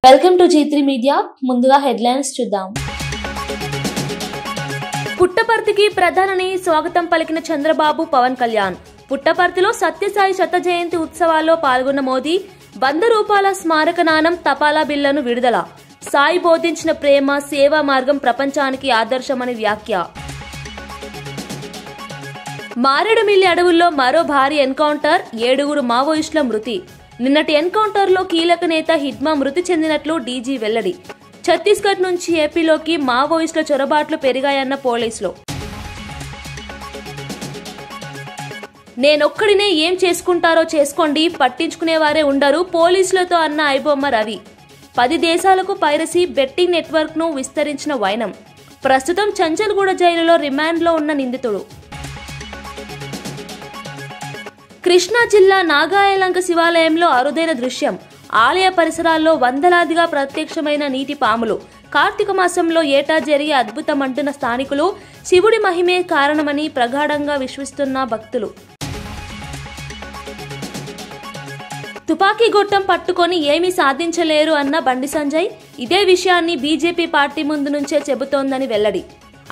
Welcome to G3 media. ముందుగా headlines చూద్దాం. పుట్టపర్తికి ప్రధాని స్వాగతం పలికిన చంద్రబాబు, పవన్ కళ్యాణ్. పుట్టపర్తిలో సత్యసాయి శత జయంతి ఉత్సవాల్లో పాల్గొన్న మోదీ 100 రూపాయల స్మారక నాణం, తపాలా బిళ్లను విడుదల. సాయి బోధించిన ప్రేమ, సేవా మార్గం ప్రపంచానికి ఆదర్శమని వ్యాఖ్య. మారేడుమిల్లి అడవుల్లో మరో భారీ ఎన్కౌంటర్, 7 మావోయిస్టుల మృతి. నిన్నటి ఎన్కౌంటర్ లో కీలక నేత హిడ్మా మృతి చెందినట్లు డీజీ వెల్లడి. ఛత్తీస్గఢ్ నుంచి ఏపీలోకి మావోయిస్టుల చొరబాట్లు పెరిగాయన్న పోలీసులు. నేనొక్కడినే ఏం చేసుకుంటారో చేసుకోండి, పట్టించుకునేవారే ఉండరు పోలీసులతో అన్న ఐబొమ్మ రవి. 10 దేశాలకు పైరసీ బెట్టింగ్ నెట్వర్క్ ను విస్తరించిన వైనం. ప్రస్తుతం చంచల్గూడ జైలులో రిమాండ్లో ఉన్న నిందితుడు. కృష్ణా జిల్లా నాగాయలంక శివాలయంలో అరుదైన దృశ్యం. ఆలయ పరిసరాల్లో వందలాదిగా ప్రత్యక్షమైన నీటి పాములు. కార్తీక మాసంలో ఏటా జరిగే అద్భుతమంటున్న స్థానికులు. శివుడి మహిమే కారణమని ప్రగాఢంగా విశ్వసిస్తున్న భక్తులు. తుపాకీ గొట్టం పట్టుకొని ఏమీ సాధించలేరు అన్న బండి సంజయ్. ఇదే విషయాన్ని బీజేపీ పార్టీ ముందు నుంచే చెబుతోందని వెల్లడి.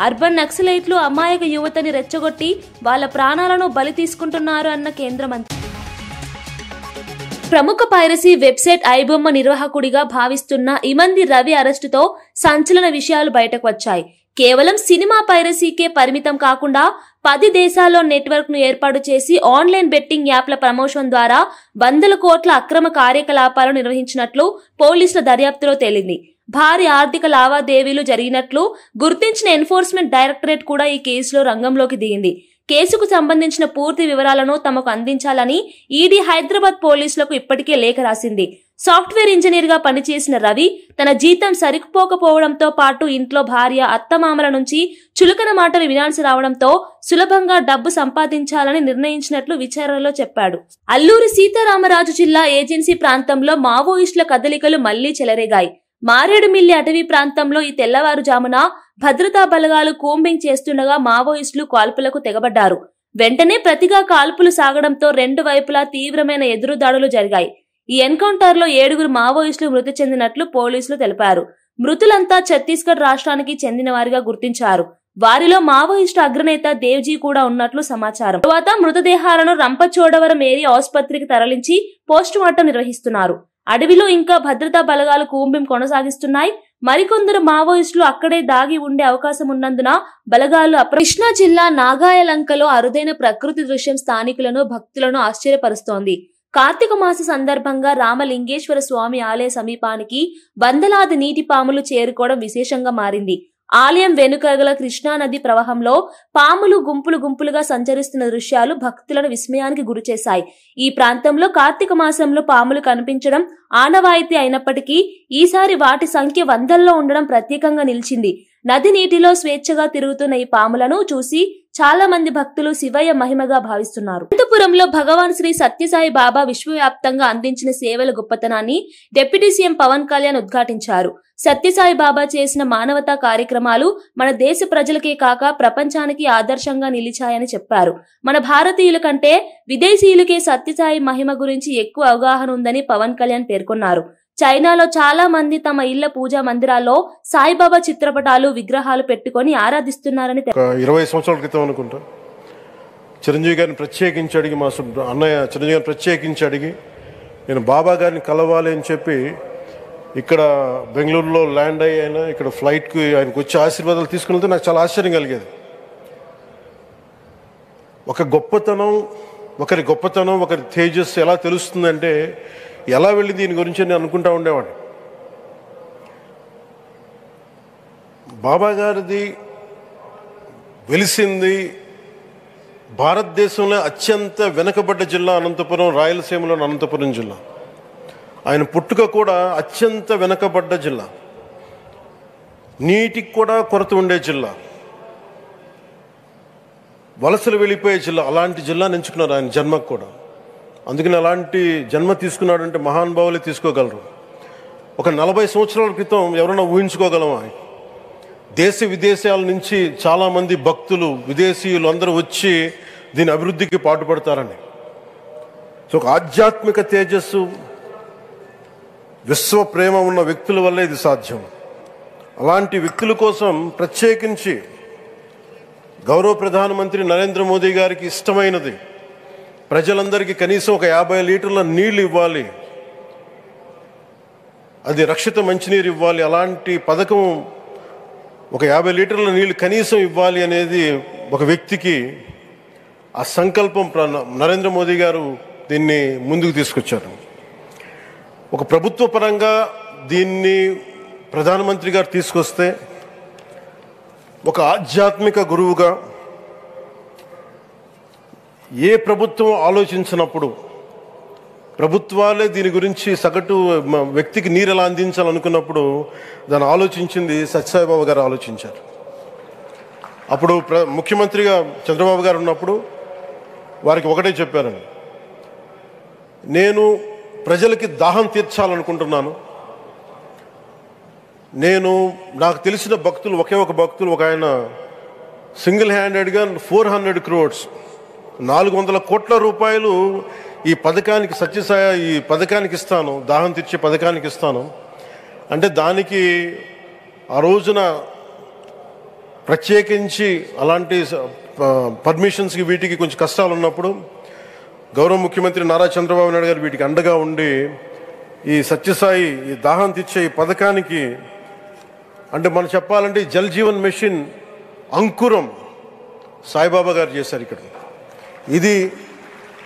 అర్బన్ నక్సలైట్లు అమాయక యువతని రెచ్చగొట్టి వాళ్ళ ప్రాణాలను బలి తీసుకుంటున్నారు అన్న కేంద్ర మంత్రి. ప్రముఖ పైరసీ వెబ్సైట్ ఐబొమ్మ నిర్వాహకుడిగా భావిస్తున్న ఇమంది రవి అరెస్టుతో సంచలన విషయాలు బయటకు వచ్చాయి. కేవలం సినిమా పైరసీకే పరిమితం కాకుండా 10 దేశాల్లో నెట్వర్క్ ను ఏర్పాటు చేసి ఆన్లైన్ బెట్టింగ్ యాప్ల ప్రమోషన్ ద్వారా 100 కోట్ల అక్రమ కార్యకలాపాలు నిర్వహించినట్లు పోలీసుల దర్యాప్తులో తేలింది. భారీ ఆర్థిక లావాదేవీలు జరిగినట్లు గుర్తించిన ఎన్ఫోర్స్మెంట్ డైరెక్టరేట్ కూడా ఈ కేసులో రంగంలోకి దిగింది. కేసుకు సంబంధించిన పూర్తి వివరాలను తమకు అందించాలని ఈడీ హైదరాబాద్ పోలీసులకు ఇప్పటికే లేఖ రాసింది. సాఫ్ట్వేర్ ఇంజనీర్ గా పనిచేసిన రవి తన జీతం సరిపోకపోవడంతో పాటు ఇంట్లో భార్య, అత్తమామల నుంచి చులకన మాటలు వినాల్సి రావడంతో సులభంగా డబ్బు సంపాదించాలని నిర్ణయించినట్లు విచారణలో చెప్పాడు. అల్లూరి సీతారామరాజు జిల్లా ఏజెన్సీ ప్రాంతంలో మావోయిస్టుల కదలికలు మళ్లీ చెలరేగాయి. మారేడుమిల్లి అటవీ ప్రాంతంలో ఈ తెల్లవారుజామున భద్రతా బలగాలు కూంబింగ్ చేస్తుండగా మావోయిస్టులు కాల్పులకు తెగబడ్డారు. వెంటనే ప్రతిగా కాల్పులు సాగడంతో 2 వైపులా తీవ్రమైన ఎదురుదాడులు జరిగాయి. ఈ ఎన్కౌంటర్ లో 7 మావోయిస్టులు మృతి చెందినట్లు పోలీసులు తెలిపారు. మృతులంతా ఛత్తీస్గఢ్ రాష్ట్రానికి చెందిన వారిగా గుర్తించారు. వారిలో మావోయిస్టు అగ్రనేత దేవ్జీ కూడా ఉన్నట్లు సమాచారం. తరువాత మృతదేహాలను రంపచోడవరం ఏరియా ఆసుపత్రికి తరలించి పోస్టుమార్టం నిర్వహిస్తున్నారు. అడవిలో ఇంకా భద్రతా బలగాలు కూంబింగ్ కొనసాగిస్తున్నాయి. మరికొందరు మావోయిస్టులు అక్కడే దాగి ఉండే అవకాశం ఉన్నందున బలగాలు కృష్ణా జిల్లా నాగాయలంకలో అరుదైన ప్రకృతి దృశ్యం స్థానికులను, భక్తులను ఆశ్చర్యపరుస్తోంది. కార్తీక మాస సందర్భంగా రామలింగేశ్వర స్వామి ఆలయ సమీపానికి వందలాది నీటి పాములు చేరుకోవడం విశేషంగా మారింది. ఆలయం వెనుక గల కృష్ణా నది ప్రవాహంలో పాములు గుంపులుగా సంచరిస్తున్న దృశ్యాలు భక్తులను విస్మయానికి గురిచేశాయి. ఈ ప్రాంతంలో కార్తీక మాసంలో పాములు కనిపించడం ఆనవాయితీ అయినప్పటికీ ఈసారి వాటి సంఖ్య వందల్లో ఉండడం ప్రత్యేకంగా నిలిచింది. నది నీటిలో స్వేచ్ఛగా తిరుగుతున్న ఈ పాములను చూసి చాలా మంది భక్తులు శివయ్య మహిమగా భావిస్తున్నారు. అనంతపురంలో భగవాన్ శ్రీ సత్యసాయి బాబా విశ్వవ్యాప్తంగా అందించిన సేవల గొప్పతనాన్ని డిప్యూటీ సీఎం పవన్ కళ్యాణ్ ఉద్ఘాటించారు. సత్యసాయి బాబా చేసిన మానవతా కార్యక్రమాలు మన దేశ ప్రజలకే కాక ప్రపంచానికి ఆదర్శంగా నిలిచాయని చెప్పారు. మన భారతీయుల కంటే విదేశీయులకే సత్యసాయి మహిమ గురించి ఎక్కువ అవగాహన ఉందని పవన్ కళ్యాణ్ పేర్కొన్నారు. చైనాలో చాలా మంది తమ ఇళ్ల పూజా మందిరాల్లో సాయిబాబా చిత్రపటాలు, విగ్రహాలు పెట్టుకుని ఆరాధిస్తున్నారని 20 సంవత్సరాల క్రితం అనుకుంటా చిరంజీవి గారిని ప్రత్యేకించి అడిగి, మా అన్నయ్య చిరంజీవి గారిని ప్రత్యేకించి అడిగి నేను బాబా గారిని కలవాలి అని చెప్పి ఇక్కడ బెంగళూరులో ల్యాండ్ అయ్యాను. ఇక్కడ ఫ్లైట్కి ఆయనకు వచ్చి ఆశీర్వాదాలు తీసుకుని నాకు చాలా ఆశ్చర్యం కలిగేది. ఒకరి గొప్పతనం, ఒకరి తేజస్సు ఎలా తెలుస్తుందంటే ఎలా వెళ్ళి దీని గురించి నేను అనుకుంటా ఉండేవాడిని. బాబా గారిది వెలిసింది భారతదేశంలో అత్యంత వెనుకబడ్డ జిల్లా అనంతపురం, రాయలసీమలోని అనంతపురం జిల్లా. ఆయన పుట్టుక కూడా అత్యంత వెనుకబడ్డ జిల్లా, నీటికి కూడా కొరత ఉండే జిల్లా, వలసలు వెళ్ళిపోయే జిల్లా. అలాంటి జిల్లాని ఎంచుకున్నారు ఆయన జన్మకు కూడా. అందుకని అలాంటి జన్మ తీసుకున్నాడంటే మహానుభావులే తీసుకోగలరు. ఒక 40 సంవత్సరాల క్రితం ఎవరైనా ఊహించుకోగలమా? దేశ విదేశాల నుంచి చాలామంది భక్తులు, విదేశీయులు అందరూ వచ్చి దీని అభివృద్ధికి పాటుపడతారని. సో ఒక ఆధ్యాత్మిక తేజస్సు, విశ్వ ప్రేమ ఉన్న వ్యక్తుల వల్లే ఇది సాధ్యం. అలాంటి వ్యక్తుల కోసం ప్రత్యేకించి గౌరవ ప్రధానమంత్రి నరేంద్ర మోదీ గారికి ఇష్టమైనది ప్రజలందరికీ కనీసం ఒక 50 లీటర్ల నీళ్ళు ఇవ్వాలి, అది రక్షిత మంచినీరు ఇవ్వాలి. అలాంటి పథకం ఒక 50 లీటర్ల నీళ్ళు కనీసం ఇవ్వాలి అనేది ఒక వ్యక్తికి ఆ సంకల్పం నరేంద్ర మోదీ గారు దీన్ని ముందుకు తీసుకొచ్చారు. ఒక ప్రభుత్వ పరంగా దీన్ని ప్రధానమంత్రి గారు తీసుకొస్తే ఒక ఆధ్యాత్మిక గురువుగా ఏ ప్రభుత్వం ఆలోచించినప్పుడు ప్రభుత్వాలే దీని గురించి సగటు వ్యక్తికి నీరు ఎలా అందించాలనుకున్నప్పుడు దాన్ని ఆలోచించింది సత్యసాయిబాబా గారు ఆలోచించారు. అప్పుడు ముఖ్యమంత్రిగా చంద్రబాబు గారు ఉన్నప్పుడు వారికి ఒకటే చెప్పారండి, నేను ప్రజలకి దాహం తీర్చాలనుకుంటున్నాను. నాకు తెలిసిన భక్తులు ఒక భక్తులు ఒక ఆయన సింగిల్ హ్యాండెడ్గా 400 crores 400 కోట్ల రూపాయలు ఈ పథకానికి సత్యసాయి ఈ పథకానికి ఇస్తాను, దాహం తీర్చే పథకానికి ఇస్తాను అంటే దానికి ఆ రోజున ప్రత్యేకించి అలాంటి పర్మిషన్స్కి వీటికి కొంచెం కష్టాలు ఉన్నప్పుడు గౌరవ ముఖ్యమంత్రి నారా చంద్రబాబు నాయుడు గారు వీటికి అండగా ఉండి ఈ సత్యసాయి ఈ దాహం తీర్చే ఈ పథకానికి అంటే మనం చెప్పాలంటే జల్ జీవన్ మిషన్ అంకురం సాయిబాబా గారు చేశారు. ఇక్కడ ఇది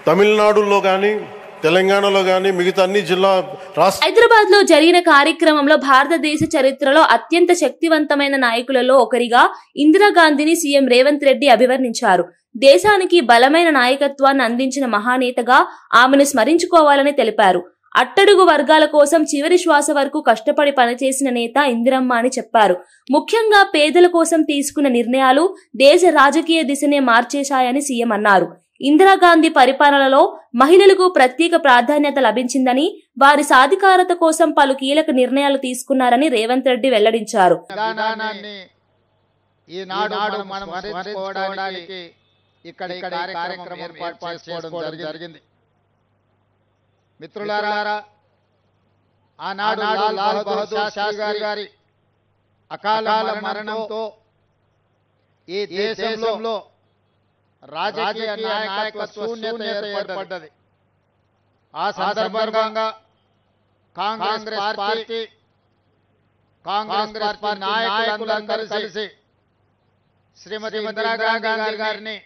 తమిళనాడులో కానీ తెలంగాణలో కానీ మిగతా అన్ని జిల్లా హైదరాబాద్ లో జరిగిన కార్యక్రమంలో భారతదేశ చరిత్రలో అత్యంత శక్తివంతమైన నాయకులలో ఒకరిగా ఇందిరాగాంధీని సీఎం రేవంత్ రెడ్డి అభివర్ణించారు. దేశానికి బలమైన నాయకత్వాన్ని అందించిన మహానేతగా ఆమెను స్మరించుకోవాలని తెలిపారు. అట్టడుగు వర్గాల కోసం చివరి శ్వాస వరకు కష్టపడి పనిచేసిన నేత ఇందిరమ్మ అని చెప్పారు. ముఖ్యంగా పేదల కోసం తీసుకున్న నిర్ణయాలు దేశ రాజకీయ దిశనే మార్చేశాయని సీఎం అన్నారు. ఇందిరాగాంధీ పరిపాలనలో మహిళలకు ప్రత్యేక ప్రాధాన్యత లభించిందని, వారి సాధికారత కోసం పలు కీలక నిర్ణయాలు తీసుకున్నారని రేవంత్ రెడ్డి వెల్లడించారు. మిత్రులారా, ఆనాడు లాల్ బహదూర్ శాస్త్రి గారి అకాల మరణంతో ఈ దేశంలో రాజకీయ నాయకత్వ శూన్యత ఏర్పడ్డది. ఆ సందర్భంగా కాంగ్రెస్ పార్టీ నాయకులందరూ కలిసి శ్రీమతి ఇందిరాగాంధీ గారిని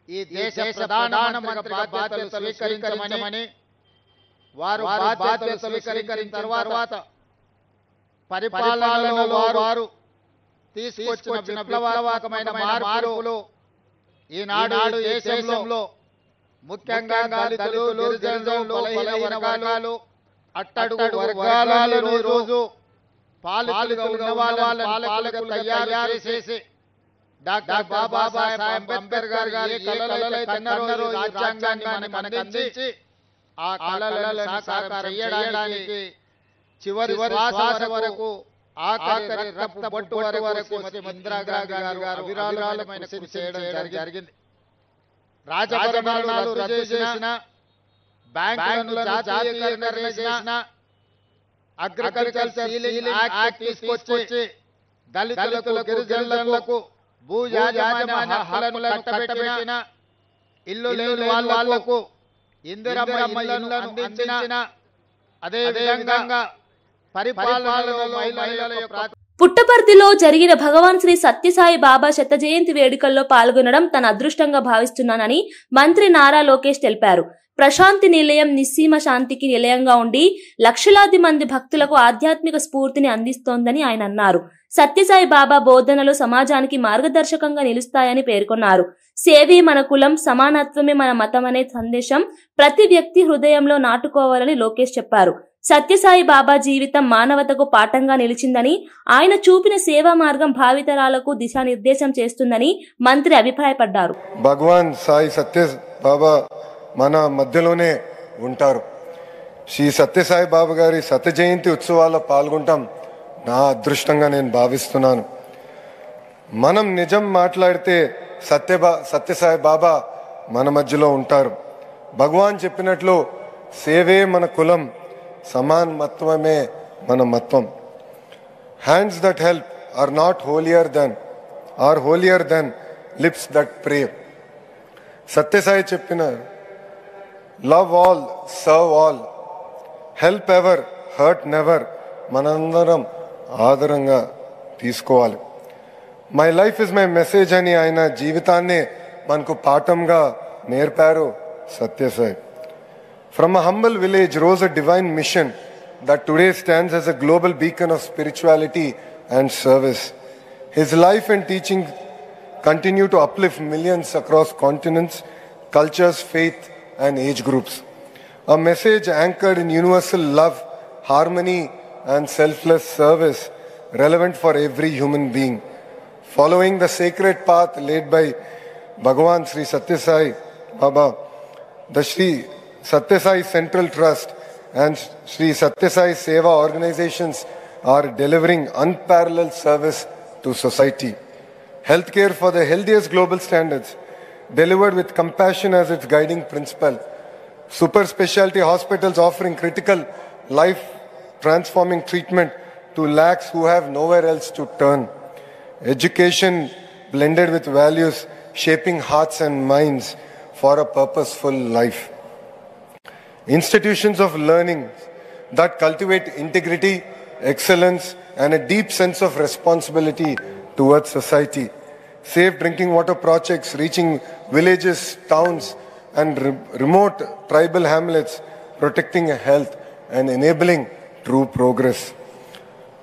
ఈ దేశ ప్రధానమంత్రి బాధ్యతలు స్వీకరించమని వారు బాధ్యతలు స్వీకరించిన తర్వాత పరిపాలనలో వారు తీసుకొచ్చిన విప్లవాత్మకమైన మార్పులు ఈనాడు దేశంలో ముఖ్యంగా దళితులు, గిరిజనులు, బలహీన వర్గాలు, అట్టడుగు వర్గాలను రోజు పాలకులుగా పాలకులు తయారు చేసి డాక్టర్ బాబాసాహెబ్ అంబేద్కర్ గారు ఏ కలలు కన్నారో రాజ్యాంగాన్ని మనకు అందించి ఆ కలలను సాకారం చేయడానికి చివరి శ్వాస వరకు ఆఖరి రక్త బొట్టు వరకు ఇందిరాగాంధీ గారు అవిరాళమైన కృషి చేయడం జరిగింది. రాజభరణాలు రద్దు చేసిన, బ్యాంకులను జాతీయకరణ చేసిన, అగ్రికల్చర్ సీలింగ్ యాక్ట్ తీసుకొచ్చి దళితులకు, గిరిజనులకు భూ యాజమాన్య హక్కులను కట్టబెట్టిన, ఇల్లు లేని వాళ్లకు ఇందిరమ్మ ఇళ్లను అందించిన, అదే విధంగా పరిపాలనలో మహిళల యొక్క పుట్టపర్తిలో జరిగిన భగవాన్ శ్రీ సత్యసాయి బాబా శత జయంతి వేడుకల్లో పాల్గొనడం తన అదృష్టంగా భావిస్తున్నానని మంత్రి నారా లోకేష్ తెలిపారు. ప్రశాంతి నిలయం నిస్సీమ శాంతికి నిలయంగా ఉండి లక్షలాది మంది భక్తులకు ఆధ్యాత్మిక స్ఫూర్తిని అందిస్తోందని ఆయన అన్నారు. సత్యసాయి బాబా బోధనలు సమాజానికి మార్గదర్శకంగా నిలుస్తాయని పేర్కొన్నారు. సేవే మన కులం, సమానత్వమే మన మతం అనే సందేశం ప్రతి వ్యక్తి హృదయంలో నాటుకోవాలని లోకేష్ చెప్పారు. సత్యసాయి బాబా జీవితం మానవతకు పాఠంగా నిలిచిందని, ఆయన చూపిన సేవా మార్గం భావితరాలకు దిశానిర్దేశం చేస్తుందని మంత్రి అభిప్రాయపడ్డారు. భగవాన్ సాయి సత్య బాబా మన మధ్యలోనే ఉంటారు. శ్రీ సత్యసాయి బాబా గారి శత జయంతి ఉత్సవాల్లో పాల్గొంటాం నా అదృష్టంగా నేను భావిస్తున్నాను. మనం నిజం మాట్లాడితే సత్యసాయి బాబా మన మధ్యలో ఉంటారు. భగవాన్ చెప్పినట్లు సేవే మన కులం, సమానత్వమే మన మత్వం. Hands that help are not holier than lips that pray. Sathya Sai చెప్పినారు, love all, serve all, help ever, hurt never. మనందరం ఆదరంగా తీసుకోవాలి. My life is my message అని ఆయన జీవితాన్నే మనకు పాఠంగా నేర్పారు Sathya Sai. From a humble village rose a divine mission that today stands as a global beacon of spirituality and service. His life and teaching continue to uplift millions across continents, cultures, faith, and age groups. A message anchored in universal love, harmony, and selfless service, relevant for every human being. Following the sacred path laid by Bhagavan Sri Sathya Sai Baba, the Sri Sathya Sai Central Trust and Sri Sathya Sai Seva organizations are delivering unparalleled service to society. Healthcare for the healthiest global standards, delivered with compassion as its guiding principle. Super specialty hospitals offering critical life-transforming treatment to lakhs who have nowhere else to turn. Education blended with values, shaping hearts and minds for a purposeful life. Institutions of learning that cultivate integrity, excellence, and a deep sense of responsibility towards society. Safe drinking water projects reaching villages, towns, and remote tribal hamlets, protecting health and enabling true progress.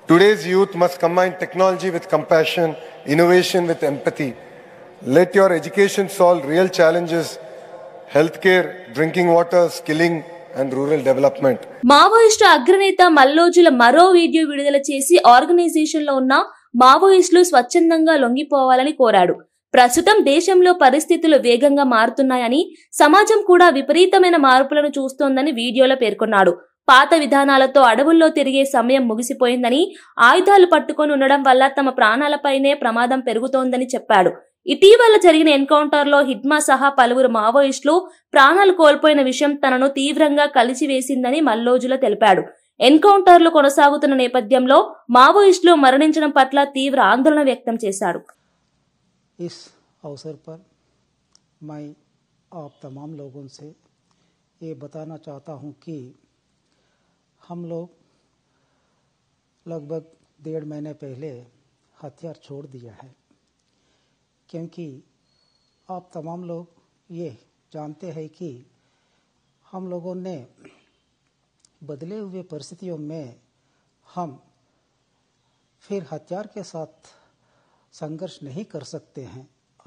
Today's youth must combine technology with compassion, innovation with empathy. Let your education solve real challenges: healthcare, drinking water, skilling, and rural development. Maoist అగ్రనేత మల్లోజుల మరో video విడుదల చేసి organisation లో ఉన్న మావోయిస్టులు స్వచ్ఛందంగా లొంగిపోవాలని కోరాడు. ప్రస్తుతం దేశంలో పరిస్థితులు వేగంగా మారుతున్నాయని, సమాజం కూడా విపరీతమైన మార్పులను చూస్తోందని వీడియోలో పేర్కొన్నాడు. పాత విధానాలతో అడవుల్లో తిరిగే సమయం ముగిసిపోయిందని, ఆయుధాలు పట్టుకొని ఉండడం వల్ల తమ ప్రాణాలపైనే ప్రమాదం పెరుగుతోందని చెప్పాడు. ఇటీవల జరిగిన ఎన్కౌంటర్లో హిడ్మా సహా పలువురు మావోయిస్టులు ప్రాణాలు కోల్పోయిన విషయం తనను తీవ్రంగా కలిచివేసిందని మల్లోజుల తెలిపాడు. ఎన్కౌంటర్లు కొనసాగుతున్న నేపథ్యంలో మావోయిస్టులు మరణించడం పట్ల తీవ్ర ఆందోళన వ్యక్తం చేశాడు. इस अवसर पर मैं आप तमाम लोगों से ये बताना चाहता हूँ कि हम लोग लगभग 1.5 महीने पहले हथियार छोड़ दिया है, क्योंकि आप तमाम लोग ये जानते हैं कि हम लोगों ने बदले हुए परिस्थितियों में हम फिर हथियार के साथ संघर्ष नहीं कर सकते हैं,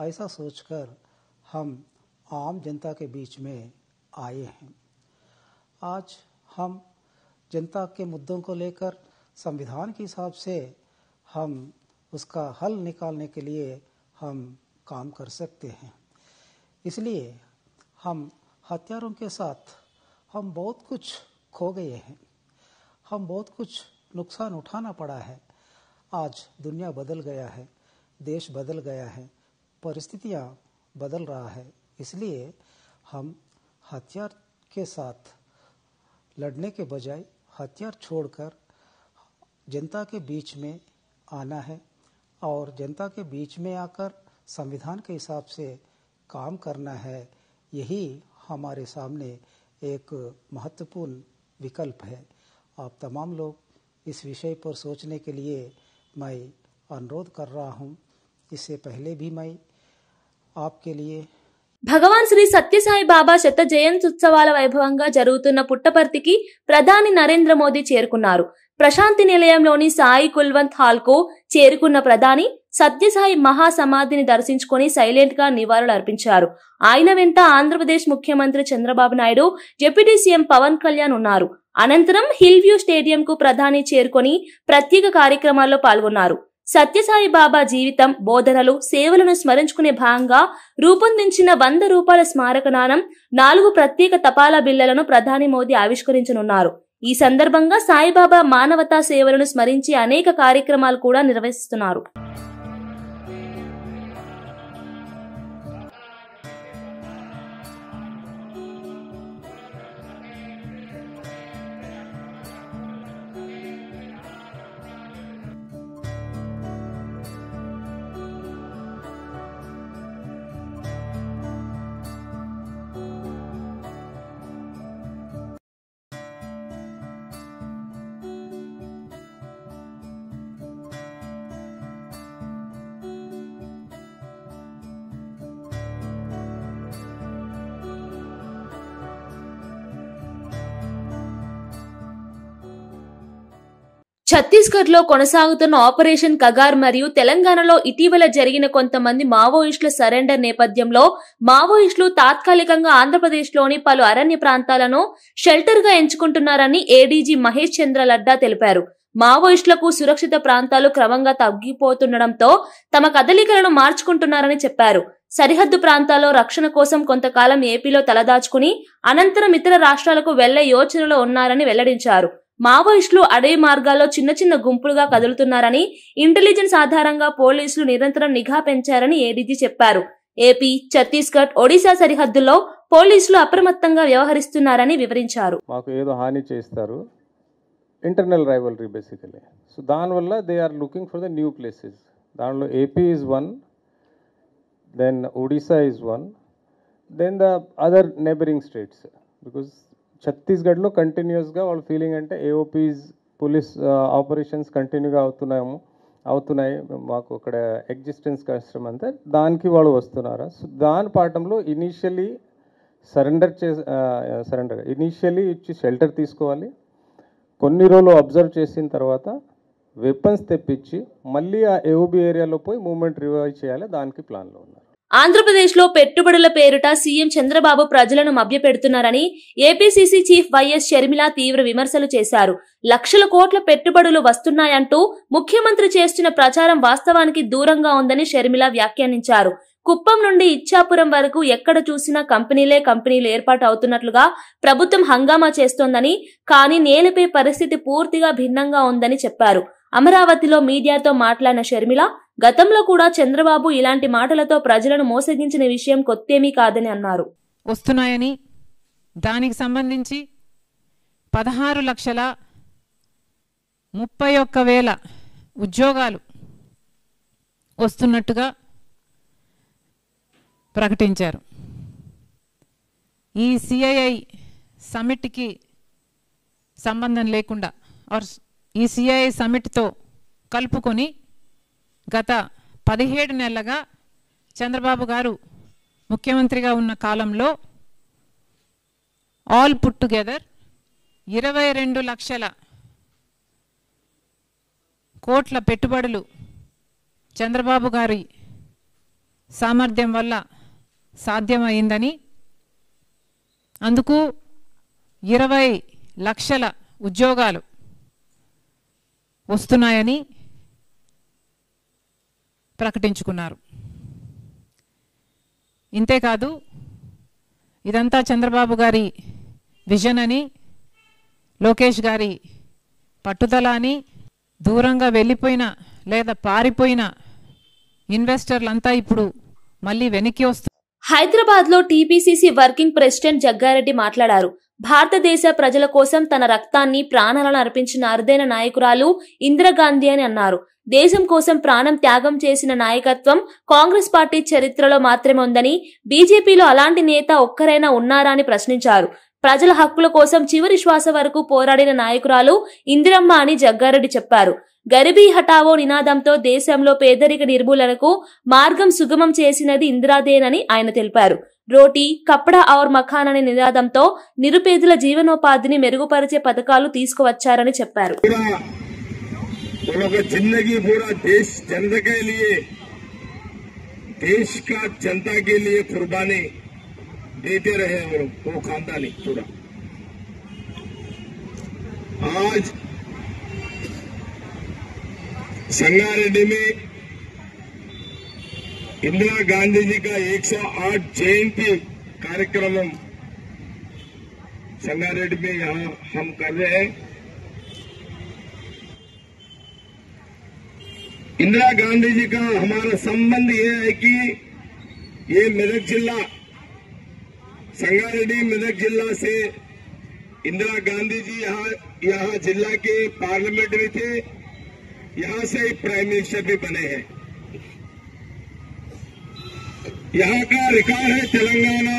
ऐसा सोचकर हम आम जनता के बीच में आए हैं. आज हम जनता के मुद्दों को लेकर संविधान के हिसाब से हम उसका हल निकालने के लिए हम काम कर सकते हैं. इसलिए हम हथियारों के साथ हम बहुत कुछ खो गए हैं, हम बहुत कुछ नुकसान उठाना पड़ा है. आज दुनिया बदल गया है, देश बदल गया है, परिस्थितियाँ बदल रहा है. इसलिए हम हथियार के साथ लड़ने के बजाय हथियार छोड़कर जनता के बीच में आना है और जनता के बीच में आकर संविधान के हिसाब से काम करना है. यही हमारे सामने एक महत्वपूर्ण विकल्प है. आप तमाम लोग इस विषय पर सोचने के लिए मैं अनुरोध कर रहा हूँ. इससे पहले भी मैं आपके लिए భగవాన్ శ్రీ సత్యసాయి బాబా శత జయంత్యుత్సవాల వైభవంగా జరుగుతున్న పుట్టపర్తికి ప్రధాని నరేంద్ర మోదీ చేరుకున్నారు. ప్రశాంతి నిలయంలోని సాయి కుల్వంత్ హాల్ కు చేరుకున్న ప్రధాని సత్యసాయి మహాసమాధిని దర్శించుకుని సైలెంట్ గా నివాళులు అర్పించారు. ఆయన వెంట ఆంధ్రప్రదేశ్ ముఖ్యమంత్రి చంద్రబాబు నాయుడు, డిప్యూటీ సీఎం పవన్ కళ్యాణ్ ఉన్నారు. అనంతరం హిల్ వ్యూ స్టేడియం కు ప్రధాని చేరుకుని ప్రత్యేక కార్యక్రమాల్లో పాల్గొన్నారు. సత్యసాయి బాబా జీవితం, బోధనలు, సేవలను స్మరించుకునే భాగంగా రూపొందించిన 100 రూపాయల స్మారక నాణం, 4 ప్రత్యేక తపాలా బిళ్లలను ప్రధాని మోదీ ఆవిష్కరించనున్నారు. ఈ సందర్భంగా సాయిబాబా మానవతా సేవలను స్మరించి అనేక కార్యక్రమాలు కూడా నిర్వహిస్తున్నారు. ఛత్తీస్గఢ్ లో కొనసాగుతున్న ఆపరేషన్ కగార్ మరియు తెలంగాణలో ఇటీవల జరిగిన కొంతమంది మావోయిస్టుల సరెండర్ నేపథ్యంలో మావోయిస్టులు తాత్కాలికంగా ఆంధ్రప్రదేశ్లోని పలు అరణ్య ప్రాంతాలను షెల్టర్ గా ఎంచుకుంటున్నారని ఏడీజీ మహేష్ చంద్ర లడ్డా తెలిపారు. మావోయిస్టులకు సురక్షిత ప్రాంతాలు క్రమంగా తగ్గిపోతుండటంతో తమ కదలికలను మార్చుకుంటున్నారని చెప్పారు. సరిహద్దు ప్రాంతాల్లో రక్షణ కోసం కొంతకాలం ఏపీలో తలదాచుకుని అనంతరం ఇతర రాష్ట్రాలకు వెళ్లే యోచనలో ఉన్నారని వెల్లడించారు. మావోయిస్టులు అడవి మార్గాల్లో చిన్న చిన్న గుంపులుగా కదులుతున్నారని, ఇంటెలిజెన్స్ ఆధారంగా పోలీసులు నిరంతరం నిఘా పెంచారని ఏడీజీ చెప్పారు. ఏపీ, ఛత్తీస్గఢ్, ఒడిశా సరిహద్దుల్లో పోలీసులు అప్రమత్తంగా వ్యవహరిస్తున్నారని వివరించారు. మాకు ఏదో హాని చేస్తారు, ఇంటర్నల్ రైవల్రీ బేసికలీ. సో దానివల్ల they are looking for the new places. దానిలో AP is one, then Odisha is one, then the other neighbouring states. Because ఛత్తీస్గఢ్లో కంటిన్యూస్గా వాళ్ళ ఫీలింగ్ అంటే ఏఓపీస్ పోలీస్ ఆపరేషన్స్ కంటిన్యూగా అవుతున్నాయి, మాకు అక్కడ ఎగ్జిస్టెన్స్ కష్టం అంతా, దానికి వాళ్ళు వస్తున్నారా. సో దాని పాఠంలో ఇనీషియలీ ఇనీషియలీ ఇచ్చి షెల్టర్ తీసుకోవాలి. కొన్ని రోజులు అబ్జర్వ్ చేసిన తర్వాత వెపన్స్ తెప్పించి మళ్ళీ ఆ ఏఓబీ ఏరియాలో పోయి మూవ్మెంట్ రివైవ్ చేయాలి, దానికి ప్లాన్లో ఉన్నారు. ఆంధ్రప్రదేశ్ లో పెట్టుబడుల పేరుట సీఎం చంద్రబాబు ప్రజలను మభ్యపెడుతున్నారని ఏపీసీసీ చీఫ్ వైఎస్ షర్మిల తీవ్ర విమర్శలు చేశారు. లక్షల కోట్ల పెట్టుబడులు వస్తున్నాయంటూ ముఖ్యమంత్రి చేస్తున్న ప్రచారం వాస్తవానికి దూరంగా ఉందని షర్మిల వ్యాఖ్యానించారు. కుప్పం నుండి ఇచ్చాపురం వరకు ఎక్కడ చూసినా కంపెనీలు ఏర్పాటు అవుతున్నట్లుగా ప్రభుత్వం హంగామా చేస్తోందని, కానీ నేలపై పరిస్థితి పూర్తిగా భిన్నంగా ఉందని చెప్పారు. అమరావతిలో మీడియాతో మాట్లాడిన షర్మిల గతంలో కూడా చంద్రబాబు ఇలాంటి మాటలతో ప్రజలను మోసగించిన విషయం కొత్తేమీ కాదని అన్నారు. వస్తున్నాయని, దానికి సంబంధించి 16,31,000 ఉద్యోగాలు వస్తున్నట్టుగా ప్రకటించారు. ఈ సిఐఐ సమిట్కి సంబంధం లేకుండా ఈ సిఐఐ సమిట్తో కలుపుకొని గత 17 నెలలుగా చంద్రబాబు గారు ముఖ్యమంత్రిగా ఉన్న కాలంలో ఆల్ పుట్ టుగెదర్ 22 లక్షల కోట్ల పెట్టుబడులు చంద్రబాబు గారి సామర్థ్యం వల్ల సాధ్యమైందని, అందుకు 20 లక్షల ఉద్యోగాలు వస్తున్నాయని ప్రకటించుకున్నారు. ఇంతేకాదు, ఇదంతా చంద్రబాబు గారి విజన్ అని, లోకేష్ గారి పట్టుదల అని, దూరంగా వెళ్ళిపోయిన లేదా పారిపోయిన ఇన్వెస్టర్లంతా ఇప్పుడు మళ్ళీ వెనక్కి వస్తారు. హైదరాబాద్ లో టీపీసీసీ వర్కింగ్ ప్రెసిడెంట్ జగ్గారెడ్డి మాట్లాడారు. భారతదేశ ప్రజల కోసం తన రక్తాన్ని, ప్రాణాలను అర్పించిన అరుదైన నాయకురాలు ఇందిరాగాంధీ అని అన్నారు. దేశం కోసం ప్రాణం త్యాగం చేసిన నాయకత్వం కాంగ్రెస్ పార్టీ చరిత్రలో మాత్రమే ఉందని, బీజేపీలో అలాంటి నేత ఒక్కరైనా ఉన్నారా అని ప్రశ్నించారు. ప్రజల హక్కుల కోసం చివరి శ్వాస వరకు పోరాడిన నాయకురాలు ఇందిరమ్మ అని జగ్గారెడ్డి చెప్పారు. గరీబీ హటావో నినాదంతో దేశంలో పేదరిక నిర్మూలనకు మార్గం సుగమం చేసినది ఇందిరాదేనని ఆయన తెలిపారు. రోటీ కప్డా ఔర్ మఖాన్ అనే నినాదంతో నిరుపేదల జీవనోపాధిని మెరుగుపరిచే పథకాలు తీసుకువచ్చారని చెప్పారు. देते रहे और वो खानदानी पूरा आज संगारेड्डी में इंदिरा गांधी जी का 108 जयंती कार्यक्रम संगारेड्डी में यहाँ हम कर रहे हैं. इंदिरा गांधी जी का हमारा संबंध ये है कि ये मेरठ जिला संगारेड्डी मेरठ जिला से इंदिरा गांधी जी यहाँ जिला के पार्लियामेंट में थे, यहाँ से प्राइम मिनिस्टर भी बने हैं. यहाँ का रिकॉर्ड है तेलंगाना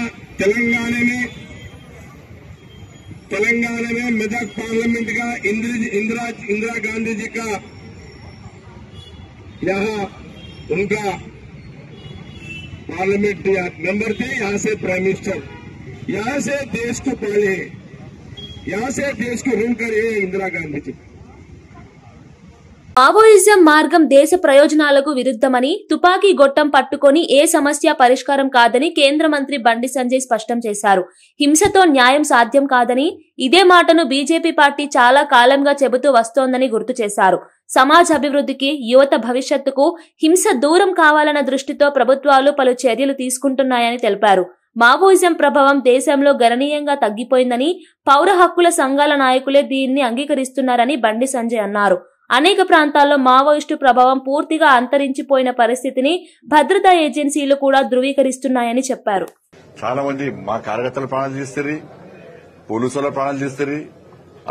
में मेदक पार्लियामेंट का इंदिरा गांधी जी का यहाँ उनका पार्लियामेंट मेंबर थे, यहाँ से प्राइम मिनिस्टर, यहाँ से देश को पाले, यहाँ से देश को रूल करे इंदिरा गांधी जी. మావోయిజం మార్గం దేశ ప్రయోజనాలకు విరుద్ధమని, తుపాకీ గొట్టం పట్టుకొని ఏ సమస్య పరిష్కారం కాదని కేంద్ర మంత్రి బండి సంజయ్ స్పష్టం చేశారు. హింసతో న్యాయం సాధ్యం కాదని, ఇదే మాటను బీజేపీ పార్టీ చాలా కాలంగా చెబుతూ వస్తోందని గుర్తు చేశారు. సమాజ అభివృద్ధికి, యువత భవిష్యత్తుకు హింస దూరం కావాలన్న దృష్టితో ప్రభుత్వాలు పలు చర్యలు తీసుకుంటున్నాయని తెలిపారు. మావోయిజం ప్రభావం దేశంలో గణనీయంగా తగ్గిపోయిందని, పౌర హక్కుల సంఘాల నాయకులే దీన్ని అంగీకరిస్తున్నారని బండి సంజయ్ అన్నారు. అనేక ప్రాంతాల్లో మావోయిస్టు ప్రభావం పూర్తిగా అంతరించిపోయిన పరిస్థితిని భద్రతా ఏజెన్సీలు కూడా ధృవీకరిస్తున్నాయని చెప్పారు. చాలా మంది మా కార్యకర్తల ప్రాణాలు తీస్తారు, పోలీసుల ప్రాణాలు తీస్తారు,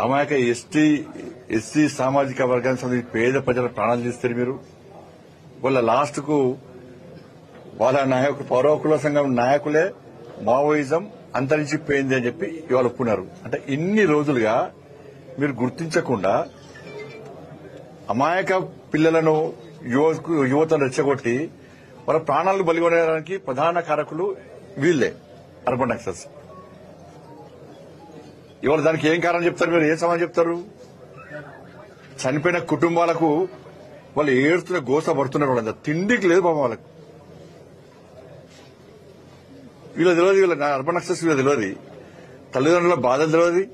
అమాయక ఎస్సీ సామాజిక వర్గానికి సంబంధించి పేద ప్రజల ప్రాణాలు తీస్తారు. మీరు వాళ్ళ లాస్ట్ కు వాళ్ళ పౌర హక్కుల సంఘం నాయకులే మావోయిజం అంతరించిపోయింది అని చెప్పి ఇవాళ ఒప్పుకున్నారు. అంటే ఇన్ని రోజులుగా మీరు గుర్తించకుండా అమాయక పిల్లలను యువతను రెచ్చగొట్టి వాళ్ళ ప్రాణాలను బలిగొనడానికి ప్రధాన కారకులు వీళ్లే, అర్బన్ నక్సల్స్. ఇవాళ దానికి ఏం కారణం చెప్తారు, మీరు ఏం సమాధానం చెప్తారు? చనిపోయిన కుటుంబాలకు వాళ్ళు ఏడుస్తున్న గోస పడుతున్నారు. వాళ్ళంతా తిండికి లేదు పాపం వాళ్ళకు. వీళ్ళ తెలియదు, వీళ్ళ అర్బన్ నక్సల్స్ వీళ్ళ తెలియదు, తల్లిదండ్రుల బాధలు తెలియదు,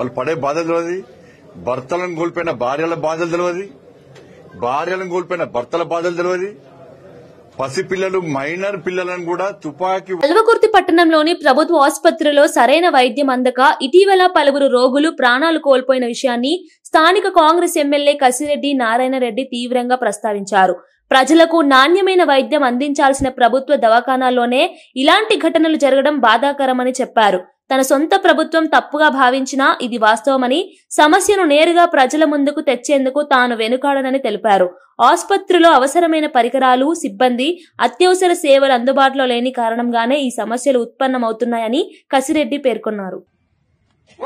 వాళ్ళు పడే బాధలు తెలియదు, భర్తలను కోల్పోయిన భార్యల బాధలు తెలియదు, భార్యలను కోల్పోయిన భర్తల బాధలు తెలియదు, పసిపిల్లలు మైనర్ పిల్లలను కూడా తుపాకీ. కల్వకుర్తి పట్టణంలోని ప్రభుత్వ ఆసుపత్రిలో సరైన వైద్యం అందక ఇటీవల పలువురు రోగులు ప్రాణాలు కోల్పోయిన విషయాన్ని స్థానిక కాంగ్రెస్ ఎమ్మెల్యే కసిరెడ్డి నారాయణరెడ్డి తీవ్రంగా ప్రస్తావించారు. ప్రజలకు నాణ్యమైన వైద్యం అందించాల్సిన ప్రభుత్వ దవాఖానాల్లోనే ఇలాంటి ఘటనలు జరగడం బాధాకరమని చెప్పారు. తన సొంత ప్రభుత్వం తప్పుగా భావించినా ఇది వాస్తవమని, సమస్యను నేరుగా ప్రజల ముందుకు తెచ్చేందుకు తాను వెనుకాడనని తెలిపారు. ఆసుపత్రిలో అవసరమైన పరికరాలు, సిబ్బంది, అత్యవసర సేవలు అందుబాటులో లేని కారణంగానే ఈ సమస్యలు ఉత్పన్నమవుతున్నాయని కసిరెడ్డి పేర్కొన్నారు.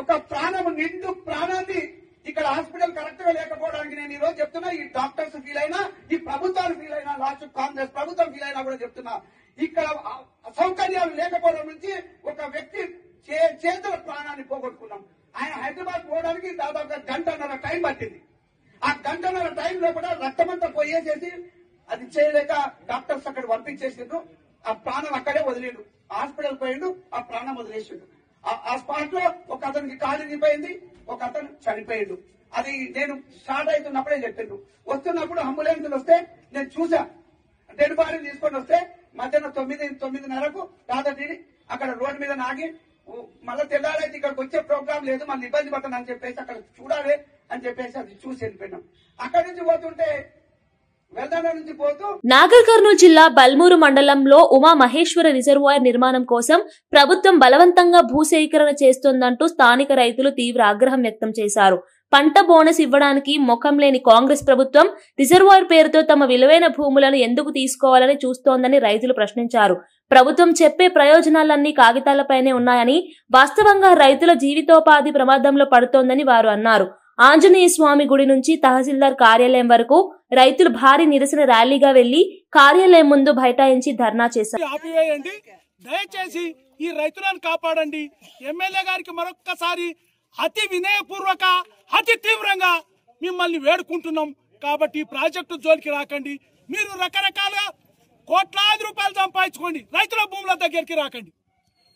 ఒక ప్రాణం నిండు ప్రాణాన్ని ఇక్కడ హాస్పిటల్ కరెక్ట్ గా లేకపోవడానికి నేను ఈ రోజు చెప్తున్నా. ఈ డాక్టర్స్ ఫీల్ అయినా, ఈ ప్రభుత్వాలు ఫీల్ అయినా, లాస్ట్ కాంగ్రెస్ ప్రభుత్వం ఫీల్ అయినా కూడా చెప్తున్నా. ఇక్కడ సౌకర్యాలు లేకపోవడం నుంచి ఒక వ్యక్తి చేతుల ప్రాణాన్ని పోగొట్టుకున్నాం. ఆయన హైదరాబాద్ పోవడానికి దాదాపుగా గంటన్నర టైం పట్టింది. ఆ గంటన్నర టైంలో కూడా రక్తమంతా పోయేసేసి అది చేయలేక డాక్టర్స్ అక్కడ పంపించేసిండ్రు. ఆ ప్రాణం అక్కడే వదిలిండు. హాస్పిటల్ పోయిండు, ఆ ప్రాణం వదిలేసిండు. ఆ స్పాట్ లో ఒక అతనికి కాలు నిండిపోయింది, ఒక అతను చనిపోయిండు. అది నేను స్టార్ట్ అవుతున్నప్పుడే చెప్పిండు. వస్తున్నప్పుడు అంబులెన్స్ వస్తే నేను చూసా. డెడ్ బాడీని తీసుకొని వస్తే మధ్యాహ్నం 9:30కు దాదాపు అక్కడ రోడ్డు మీద నాగి మళ్ళీ తెల్లారైతే ఇక్కడికి వచ్చే ప్రోగ్రాం లేదు, మళ్ళీ ఇబ్బంది పడతాను అని చెప్పేసి అక్కడ చూడాలి అని చెప్పేసి అది చూసి వెళ్ళిపోయినాం. అక్కడి నుంచి పోతుంటే నాగర్ కర్నూలు జిల్లా బల్మూరు మండలంలో ఉమా మహేశ్వర రిజర్వాయర్ నిర్మాణం కోసం ప్రభుత్వం బలవంతంగా భూసేకరణ చేస్తోందంటూ స్థానిక రైతులు తీవ్ర ఆగ్రహం వ్యక్తం చేశారు. పంట బోనస్ ఇవ్వడానికి ముఖం లేని కాంగ్రెస్ ప్రభుత్వం రిజర్వాయర్ పేరుతో తమ విలువైన భూములను ఎందుకు తీసుకోవాలని చూస్తోందని రైతులు ప్రశ్నించారు. ప్రభుత్వం చెప్పే ప్రయోజనాలన్నీ కాగితాలపైనే ఉన్నాయని, వాస్తవంగా రైతుల జీవితోపాధి ప్రమాదంలో పడుతోందని వారు అన్నారు. ఆంజనేయ స్వామి గుడి నుంచి తహసీల్దార్ కార్యాలయం వరకు రైతులు భారీ నిరసన ర్యాలీగా వెళ్లి కార్యాలయం ముందు బైఠాయించి ధర్నా చేశారు. దయచేసి ఈ రైతులను కాపాడండి. ఎమ్మెల్యే గారికి మరొక్కసారి అతి వినయపూర్వక, అతి తీవ్రంగా మిమ్మల్ని వేడుకుంటున్నాం. కాబట్టి ప్రాజెక్టు జోలికి రాకండి. మీరు రకరకాలుగా కోట్లాది రూపాయలు సంపాదించుకోండి, రైతుల భూముల దగ్గరికి రాకండి.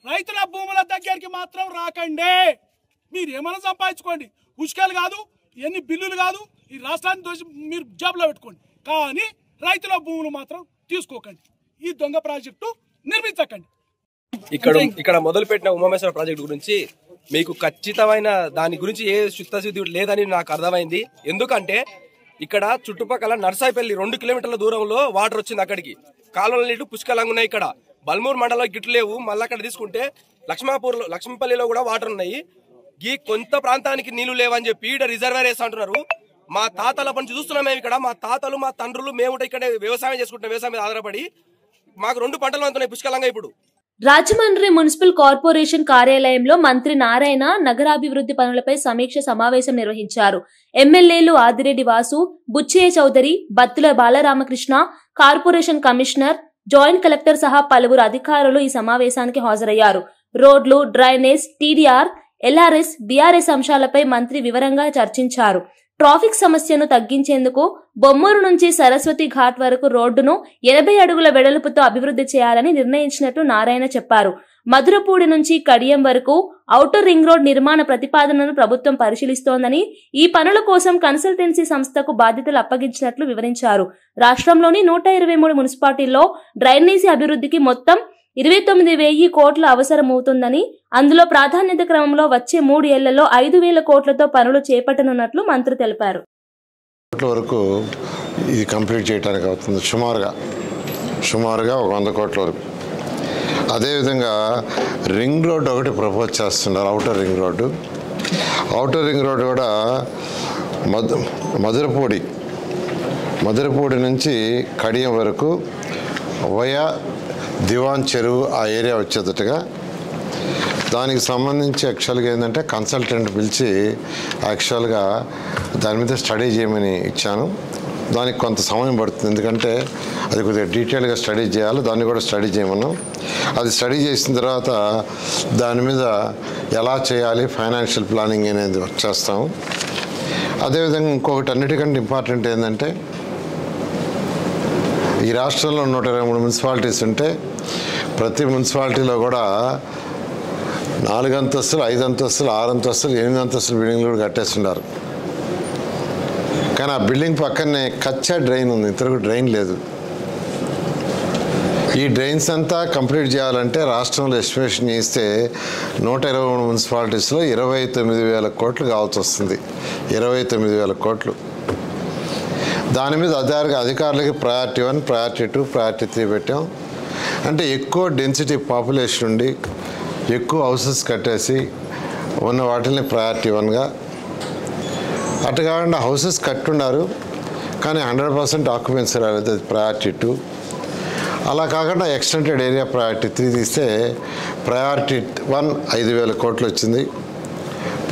రైతుల భూముల దగ్గరికి మాత్రం రాకండి. మీరు ఏమైనా సంపాదించుకోండి, ఉష్కాలు కాదు, ఎన్ని బిల్లులు కాదు, ఈ రాష్ట్రాన్ని దోసి మీరు జాబ్లో పెట్టుకోండి. కానీ రైతుల భూములు మాత్రం తీసుకోకండి. ఈ దొంగ ప్రాజెక్టు నిర్మించకండి. ఇక్కడ మొదలుపెట్టిన ఉమామేశ్వర ప్రాజెక్టు గురించి మీకు ఖచ్చితమైన దాని గురించి ఏ చిత్తశుద్ధి లేదని నాకు అర్థమైంది. ఎందుకంటే ఇక్కడ చుట్టుపక్కల నర్సాయిపల్లి 2 కిలోమీటర్ల దూరంలో వాటర్ వచ్చింది. అక్కడికి కాలువల నీళ్లు పుష్కలంగా ఉన్నాయి. ఇక్కడ బల్మూరు మండలంలో గిట్లు లేవు. మళ్ళీ అక్కడ తీసుకుంటే లక్ష్మీపల్లిలో కూడా వాటర్ ఉన్నాయి. ఈ కొంత ప్రాంతానికి నీళ్లు లేవని చెప్పి ఇక్కడ రిజర్వేర్ వేస్తా అంటున్నారు. మా తాతల పని చూస్తున్నాం. మేము ఇక్కడ మా తాతలు, మా తండ్రులు, మేము ఇక్కడ వ్యవసాయం చేసుకుంటున్నాం. వ్యవసాయం మీద ఆధారపడి మాకు 2 పంటలు అందుతున్నాయి పుష్కలంగా. ఇప్పుడు రాజమండ్రి మున్సిపల్ కార్పొరేషన్ కార్యాలయంలో మంత్రి నారాయణ నగరాభివృద్ధి పనులపై సమీక్ష సమావేశం నిర్వహించారు. ఎమ్మెల్యేలు Adireddy Vasu, Butchaiah Chowdary, Battula Balaramakrishna, corporation commissioner, joint collector సహా పలువురు అధికారులు ఈ సమావేశానికి హాజరయ్యారు. రోడ్లు, డ్రైనేజ్, టీడీఆర్, ఎల్ఆర్ఎస్, బీఆర్ఎస్ అంశాలపై మంత్రి వివరంగా చర్చించారు. ట్రాఫిక్ సమస్యను తగ్గించేందుకు బొమ్మూరు నుంచి సరస్వతి ఘాట్ వరకు రోడ్డును 80 అడుగుల వెడల్పుతో అభివృద్ధి చేయాలని నిర్ణయించినట్టు నారాయణ చెప్పారు. మధురపూడి నుంచి కడియం వరకు ఔటర్ రింగ్ రోడ్ నిర్మాణ ప్రతిపాదనను ప్రభుత్వం పరిశీలిస్తోందని, ఈ పనుల కోసం కన్సల్టెన్సీ సంస్థకు బాధ్యతలు అప్పగించినట్లు వివరించారు. రాష్ట్రంలోని 123 మున్సిపాలిటీల్లో డ్రైనేజీ అభివృద్ధికి మొత్తం 29,000 కోట్ల అవసరమవుతుందని, అందులో ప్రాధాన్యత క్రమంలో వచ్చే 3 ఏళ్లలో 5,000 కోట్లతో పనులు చేపట్టనున్నట్లు మంత్రి తెలిపారు. వరకు ఇది కంప్లీట్ చేయడానికి అవుతుంది, సుమారుగా 100 కోట్ల వరకు. అదేవిధంగా రింగ్ రోడ్ ఒకటి ప్రపోజ్ చేస్తున్నారు, ఔటర్ రింగ్ రోడ్డు కూడా మధురపూడి నుంచి కడియం వరకు వయా దివాన్ చెరువు ఆ ఏరియా వచ్చేటట్టుగా, దానికి సంబంధించి యాక్చువల్గా ఏంటంటే కన్సల్టెంట్ పిలిచి యాక్చువల్గా దాని మీద స్టడీ చేయమని ఇచ్చాను. దానికి కొంత సమయం పడుతుంది, ఎందుకంటే అది కొద్దిగా డీటెయిల్గా స్టడీ చేయాలి. దాన్ని కూడా స్టడీ చేయమన్నాం. అది స్టడీ చేసిన తర్వాత దాని మీద ఎలా చేయాలి, ఫైనాన్షియల్ ప్లానింగ్ అనేది వర్క్ చేస్తాము. అదేవిధంగా ఇంకొకటి అన్నిటికంటే ఇంపార్టెంట్ ఏంటంటే, ఈ రాష్ట్రంలో 123 మున్సిపాలిటీస్ ఉంటే ప్రతి మున్సిపాలిటీలో కూడా 4 అంతస్తులు, 5 అంతస్తులు, 6 అంతస్తులు, 8 అంతస్తులు బిల్డింగ్లు కూడా కట్టేస్తున్నారు. కానీ ఆ బిల్డింగ్ పక్కనే కచ్చా డ్రైన్ ఉంది, ఇంతవరకు డ్రైన్ లేదు. ఈ డ్రైన్స్ అంతా కంప్లీట్ చేయాలంటే రాష్ట్రంలో ఎస్టిమేషన్ చేస్తే 123 మున్సిపాలిటీస్లో 29,000 కోట్లు కావాల్సి వస్తుంది. 29,000 కోట్లు. దాని మీద అధికారులకి ప్రయారిటీ 1, ప్రయారిటీ 2, ప్రయారిటీ 3 పెట్టాం. అంటే ఎక్కువ డెన్సిటీ పాపులేషన్ ఉండి ఎక్కువ హౌసెస్ కట్టేసి ఉన్న వాటిని ప్రయారిటీ 1గా, అటు కాకుండా హౌసెస్ కట్టున్నారు కానీ 100% ఆక్యుపెన్సీ రాలేదు, అది ప్రయారిటీ 2. అలా కాకుండా ఎక్స్టెండెడ్ ఏరియా ప్రయారిటీ 3 తీస్తే ప్రయారిటీ 1 5,000 కోట్లు వచ్చింది,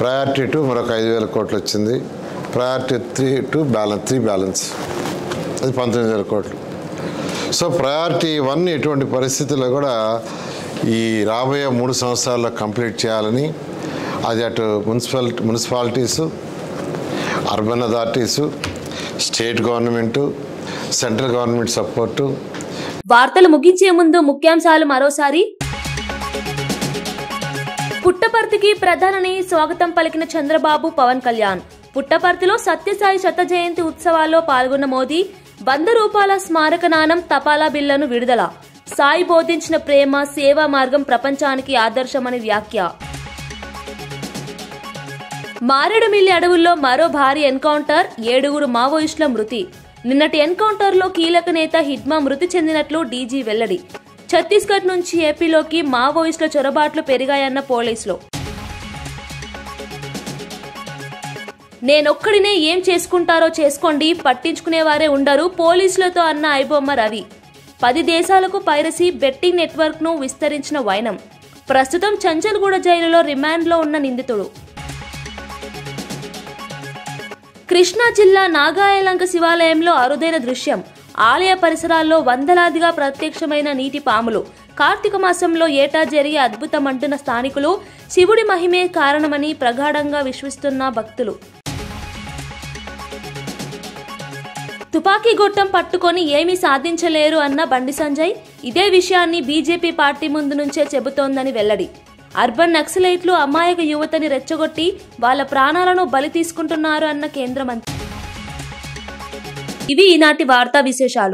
ప్రయారిటీ 2 మరొక 5,000 కోట్లు వచ్చింది, ప్రయారిటీ 3 బ్యాలెన్స్ అది 19,000 కోట్లు. సో ప్రయారిటీ 1 ఎటువంటి పరిస్థితుల్లో కూడా ఈ రాబోయే 3 సంవత్సరాల్లో కంప్లీట్ చేయాలని, అది అటు municipalities, urban authorities, state government, central government support. వార్తలు ముగించే ముందు ముఖ్యాంశాలు మరోసారి. పుట్టపర్తికి ప్రధాని స్వాగతం పలికిన చంద్రబాబు, పవన్ కళ్యాణ్. పుట్టపర్తిలో సత్యసాయి శత జయంతి ఉత్సవాల్లో పాల్గొన్న మోదీ 100 రూపాయల స్మారక నాణం, తపాలా బిళ్లను విడుదల. సాయి బోధించిన ప్రేమ, సేవా మార్గం ప్రపంచానికి ఆదర్శమని వ్యాఖ్య. మారేడుమిల్లి అడవుల్లో మరో భారీ ఎన్కౌంటర్, 7 మావోయిస్టుల మృతి. నిన్నటి ఎన్కౌంటర్లో కీలక నేత హిడ్మా మృతి చెందినట్లు డీజీ వెల్లడి. ఛత్తీస్గఢ్ నుంచి ఏపీలోకి మావోయిస్టుల చొరబాట్లు పెరిగాయన్న పోలీసులు. నేనొక్కడినే ఏం చేసుకుంటారో చేసుకోండి, పట్టించుకునేవారే ఉండరు పోలీసులతో అన్న ఐబొమ్మ రవి. 10 దేశాలకు పైరసీ బెట్టింగ్ నెట్వర్క్ ను విస్తరించిన వైనం. ప్రస్తుతం చంచల్గూడ జైలులో రిమాండ్లో ఉన్న నిందితుడు. కృష్ణా జిల్లా నాగాయలంక శివాలయంలో అరుదైన దృశ్యం. ఆలయ పరిసరాల్లో వందలాదిగా ప్రత్యక్షమైన నీటి పాములు. కార్తీక మాసంలో ఏటా జరిగే అద్భుతమంటున్న స్థానికులు. శివుడి మహిమే కారణమని ప్రగాఢంగా విశ్వసిస్తున్న భక్తులు. తుపాకీ గొట్టం పట్టుకొని ఏమీ సాధించలేరు అన్న బండి సంజయ్. ఇదే విషయాన్ని బీజేపీ పార్టీ ముందు నుంచే చెబుతోందని వెల్లడి. అర్బన్ నక్సలైట్లు అమాయక యువతని రెచ్చగొట్టి వాళ్ళ ప్రాణాలను బలి తీసుకుంటున్నారు అన్న కేంద్ర మంత్రి. ఇవి ఈనాటి వార్తా విశేషాలు.